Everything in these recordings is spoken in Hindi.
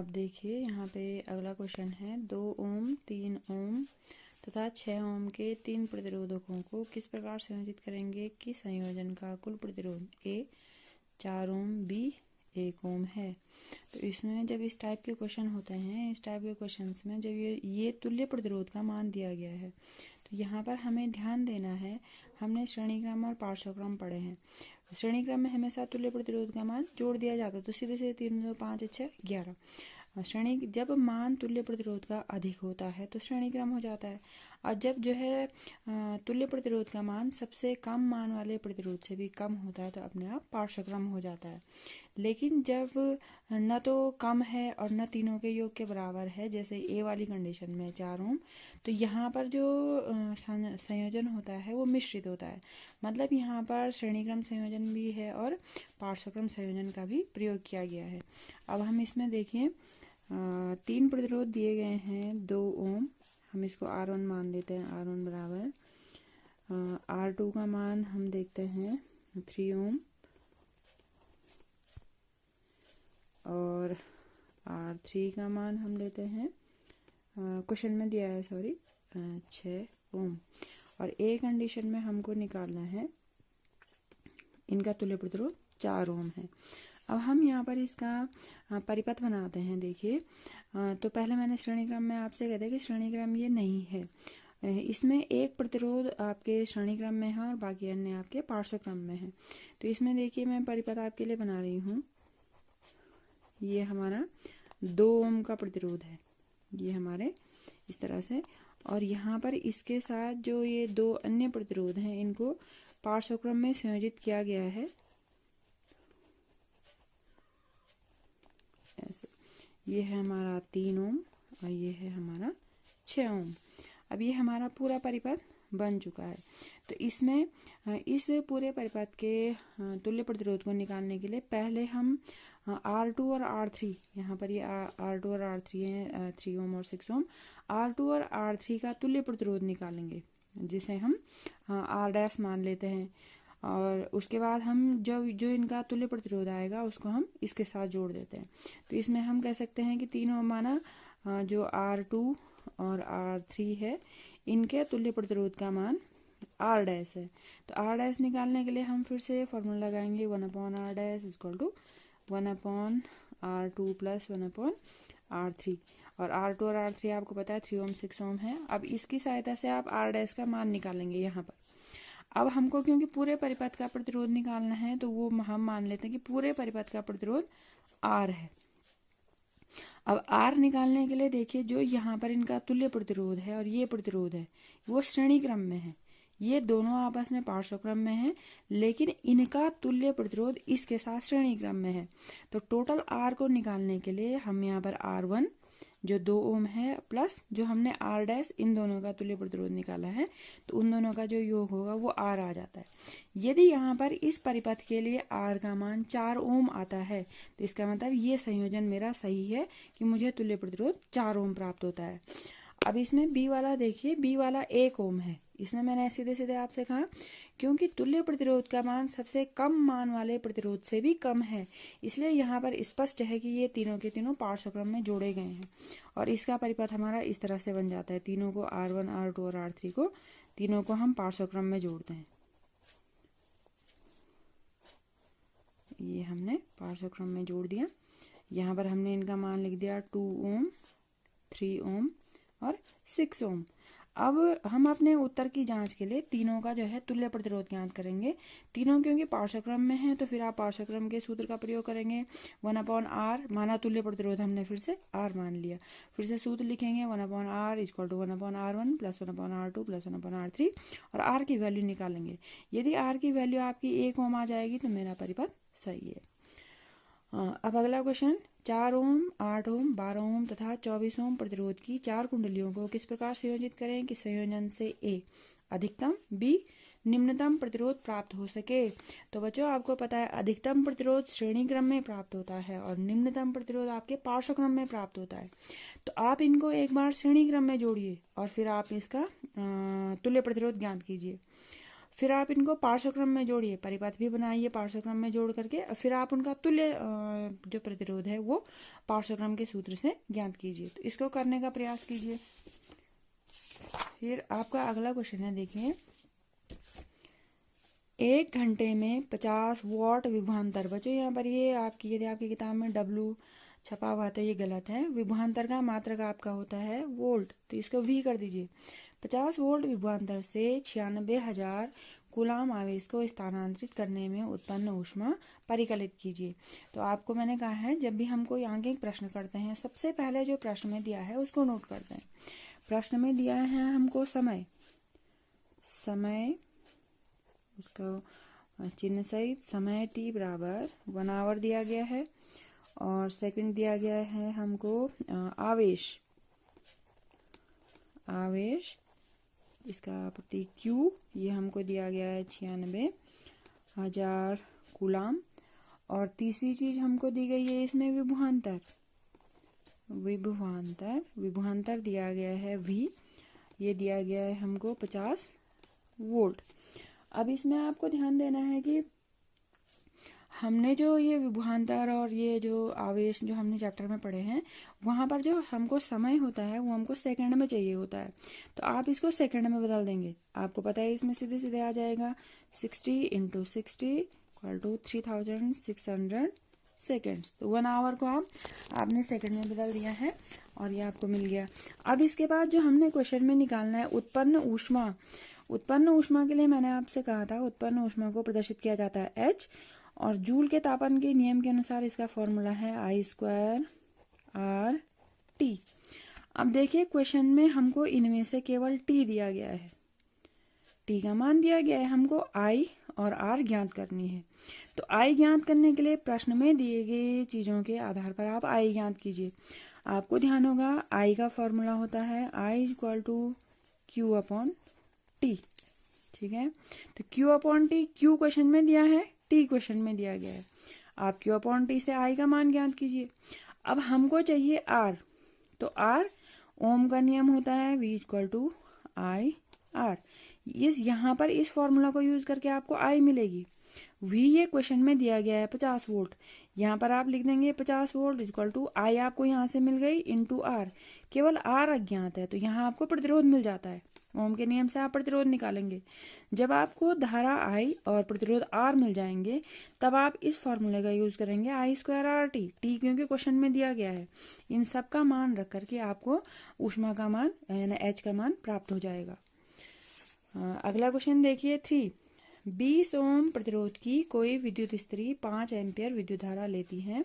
अब देखिए यहाँ पे अगला क्वेश्चन है 2 ओम 3 ओम तथा 6 ओम के 3 प्रतिरोधकों को किस प्रकार संयोजित करेंगे कि संयोजन का कुल प्रतिरोध A 4 ओम B 1 ओम है। तो इसमें जब इस टाइप के क्वेश्चन होते हैं, इस टाइप के क्वेश्चंस में जब ये तुल्य प्रतिरोध का मान दिया गया है तो यहाँ पर हमें ध्यान देना है। हमने श्रेणीक्रम और पार्श्वक्रम पढ़े हैं। श्रेणीक्रम में हमेशा तुल्य प्रतिरोध का मान जोड़ दिया जाता है, तो सीधे सीधे 3 2 5 6 11। श्रेणी जब मान तुल्य प्रतिरोध का अधिक होता है तो श्रेणीक्रम हो जाता है, और जब जो है तुल्य प्रतिरोध का मान सबसे कम मान वाले प्रतिरोध से भी कम होता है तो अपने आप पार्श्वक्रम हो जाता है। लेकिन जब न तो कम है और न तीनों के योग के बराबर है, जैसे ए वाली कंडीशन में 4 ओम, तो यहाँ पर जो संयोजन होता है वो मिश्रित होता है। मतलब यहाँ पर श्रेणीक्रम संयोजन भी है और पार्श्वक्रम संयोजन का भी प्रयोग किया गया है। अब हम इसमें देखिए 3 प्रतिरोध दिए गए हैं 2 ओम, हम इसको R1 मान लेते हैं। R1 बराबर R2 का मान हम देखते हैं 3 ओम और R3 का मान हम लेते हैं, क्वेश्चन में दिया है 6 ओम। और ए कंडीशन में हमको निकालना है इनका तुल्य प्रतिरोध 4 ओम है। अब हम यहाँ पर इसका परिपथ बनाते हैं। देखिए तो पहले मैंने श्रेणीक्रम में आपसे कहते हैं कि श्रेणीक्रम ये नहीं है, इसमें एक प्रतिरोध आपके श्रेणीक्रम में है और बाकी अन्य आपके पार्श्वक्रम में है। तो इसमें देखिए मैं परिपथ आपके लिए बना रही हूँ। ये हमारा 2 ओम का प्रतिरोध है, ये हमारे इस तरह से, और यहाँ पर इसके साथ जो ये 2 अन्य प्रतिरोध हैं इनको पार्श्वक्रम में संयोजित किया गया है ऐसे। ये है हमारा 3 ओम और ये है हमारा 6 ओम। अब ये हमारा पूरा परिपथ बन चुका है। तो इसमें इस पूरे परिपथ के तुल्य प्रतिरोध को निकालने के लिए पहले हम R2 और R3, यहाँ पर ये R2 और R3 है, 3 ओम और 6 ओम, R2 और R3 का तुल्य प्रतिरोध निकालेंगे, जिसे हम R' मान लेते हैं। और उसके बाद हम जो इनका तुल्य प्रतिरोध आएगा उसको हम इसके साथ जोड़ देते हैं। तो इसमें हम कह सकते हैं कि 3 ओम माना जो R2 और R3 है, इनके तुल्य प्रतिरोध का मान R' है। तो R' निकालने के लिए हम फिर से फॉर्मूला लगाएंगे 1/R' equal to 1/R2 plus 1/R3। और R2 और R3 आपको पता है 3 ओम 6 ओम है। अब इसकी सहायता से आप R' का मान निकालेंगे यहाँ पर। अब हमको क्योंकि पूरे परिपथ का प्रतिरोध निकालना है तो वो हम मान लेते हैं कि पूरे परिपथ का प्रतिरोध R है। अब R निकालने के लिए देखिए जो यहाँ पर इनका तुल्य प्रतिरोध है और ये प्रतिरोध है वो श्रेणी क्रम में है, ये दोनों आपस में पार्श्वक्रम में है, लेकिन इनका तुल्य प्रतिरोध इसके साथ श्रेणी क्रम में है। तो टोटल R को निकालने के लिए हम यहाँ पर R1 जो 2 ओम है प्लस जो हमने R' इन दोनों का तुल्य प्रतिरोध निकाला है, तो उन दोनों का जो योग होगा वो R आ जाता है। यदि यहाँ पर इस परिपथ के लिए R का मान 4 ओम आता है तो इसका मतलब ये संयोजन मेरा सही है कि मुझे तुल्य प्रतिरोध 4 ओम प्राप्त होता है। अब इसमें B वाला देखिए, B वाला 1 ओम है। इसमें मैंने सीधे सीधे आपसे कहा क्योंकि तुल्य प्रतिरोध का मान सबसे कम मान वाले प्रतिरोध से भी कम है, इसलिए यहाँ पर स्पष्ट है कि ये तीनों के तीनों पार्श्वक्रम में जोड़े गए हैं। और इसका परिपथ हमारा इस तरह से बन जाता है, तीनों को R1 R2 और R3 को तीनों को हम पार्श्वक्रम में जोड़ते हैं। ये हमने पार्श्वक्रम में जोड़ दिया। यहाँ पर हमने इनका मान लिख दिया 2 ओम 3 ओम और 6 ओम। अब हम अपने उत्तर की जांच के लिए तीनों का जो है तुल्य प्रतिरोध ज्ञात करेंगे। तीनों क्योंकि पार्श्वक्रम में है तो फिर आप पार्श्वक्रम के सूत्र का प्रयोग करेंगे। 1/R माना तुल्य प्रतिरोध हमने फिर से R मान लिया, फिर से सूत्र लिखेंगे 1/R equal to 1/R1 plus 1/R2 plus 1/R3 और R की वैल्यू निकालेंगे। यदि R की वैल्यू आपकी 1 ओम आ जाएगी तो मेरा परिपथ सही है। अब अगला क्वेश्चन 4 ओम 8 ओम 12 ओम तथा 24 ओम प्रतिरोध की 4 कुंडलियों को किस प्रकार संयोजित करें कि संयोजन से A अधिकतम B निम्नतम प्रतिरोध प्राप्त हो सके। तो बच्चों आपको पता है अधिकतम प्रतिरोध श्रेणी क्रम में प्राप्त होता है और निम्नतम प्रतिरोध आपके पार्श्वक्रम में प्राप्त होता है। तो आप इनको एक बार श्रेणी क्रम में जोड़िए और फिर आप इसका तुल्य प्रतिरोध ज्ञात कीजिए। फिर आप इनको पार्श्वक्रम में जोड़िए, परिपथ भी बनाइए पार्श्वक्रम में जोड़ करके, फिर आप उनका तुल्य जो प्रतिरोध है वो पार्श्वक्रम के सूत्र से ज्ञात कीजिए। तो इसको करने का प्रयास कीजिए। फिर आपका अगला क्वेश्चन है, देखिए 1 घंटे में 50 वॉट विभवांतर। बच्चों यहाँ पर ये आपकी, यदि आपकी किताब में W छपा हुआ तो ये गलत है। विभवांतर का मात्रक आपका होता है वोल्ट, तो इसको V कर दीजिए। 50 वोल्ट विभवांतर से 96,000 कूलाम आवेश को स्थानांतरित करने में उत्पन्न ऊष्मा परिकलित कीजिए। तो आपको मैंने कहा है, जब भी हम कोई आंकिक प्रश्न करते हैं, सबसे पहले जो प्रश्न में दिया है उसको नोट करते हैं। प्रश्न में दिया है हमको समय, उसको चिन्ह सहित समय t बराबर 1 आवर दिया गया है, और सेकंड दिया गया है हमको आवेश, इसका प्रतीक Q, ये हमको दिया गया है 96,000 कूलाम। और तीसरी चीज हमको दी गई है इसमें विभवांतर दिया गया है V, ये दिया गया है हमको 50 वोल्ट। अब इसमें आपको ध्यान देना है कि हमने जो ये विभवांतर और ये जो आवेश जो हमने चैप्टर में पढ़े हैं, वहां पर जो हमको समय होता है वो हमको सेकंड में चाहिए होता है, तो आप इसको सेकंड में बदल देंगे। आपको पता है इसमें सीधे सीधे आ जाएगा 60 × 60 = 3600 सेकेंड्स। तो 1 आवर को आपने सेकंड में बदल दिया है और ये आपको मिल गया। अब इसके बाद जो हमने क्वेश्चन में निकालना है उत्पन्न ऊष्मा के लिए मैंने आपसे कहा था उत्पन्न ऊष्मा को प्रदर्शित किया जाता है H, और जूल के तापन के नियम के अनुसार इसका फॉर्मूला है I²RT। अब देखिए क्वेश्चन में हमको इनमें से केवल T दिया गया है, T का मान दिया गया है, हमको I और R ज्ञात करनी है। तो I ज्ञात करने के लिए प्रश्न में दिए गए चीजों के आधार पर आप I ज्ञात कीजिए। आपको ध्यान होगा I का फॉर्मूला होता है I = Q/T, ठीक है। तो Q/T, Q क्वेश्चन में दिया है, T क्वेश्चन में दिया गया है। आप Q/T से I का मान ज्ञात कीजिए। अब हमको चाहिए R, तो R ओम का नियम होता है V = IR। यहाँ पर इस फॉर्मूला को यूज करके आपको I मिलेगी। V ये क्वेश्चन में दिया गया है 50 वोल्ट, यहाँ पर आप लिख देंगे 50 वोल्ट = I आपको यहाँ से मिल गई × R। केवल R अज्ञात है, तो यहाँ आपको प्रतिरोध मिल जाता है। ओम के नियम से आप प्रतिरोध निकालेंगे। जब आपको धारा I और प्रतिरोध R मिल जाएंगे, तब आप इस फॉर्मूले का यूज करेंगे I²RT। T क्योंकि क्वेश्चन में दिया गया है। इन सब का मान रख करके आपको ऊष्मा का मान यानी H का मान प्राप्त हो जाएगा। अगला क्वेश्चन देखिए 3। 20 ओम प्रतिरोध की कोई विद्युत स्त्री 5 एम्पियर विद्युत धारा लेती है,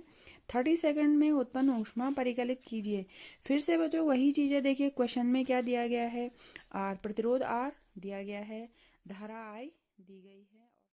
30 सेकंड में उत्पन्न ऊष्मा परिकलित कीजिए। फिर से बच्चों वही चीजें देखिए, क्वेश्चन में क्या दिया गया है, प्रतिरोध R दिया गया है, धारा I दी गई है।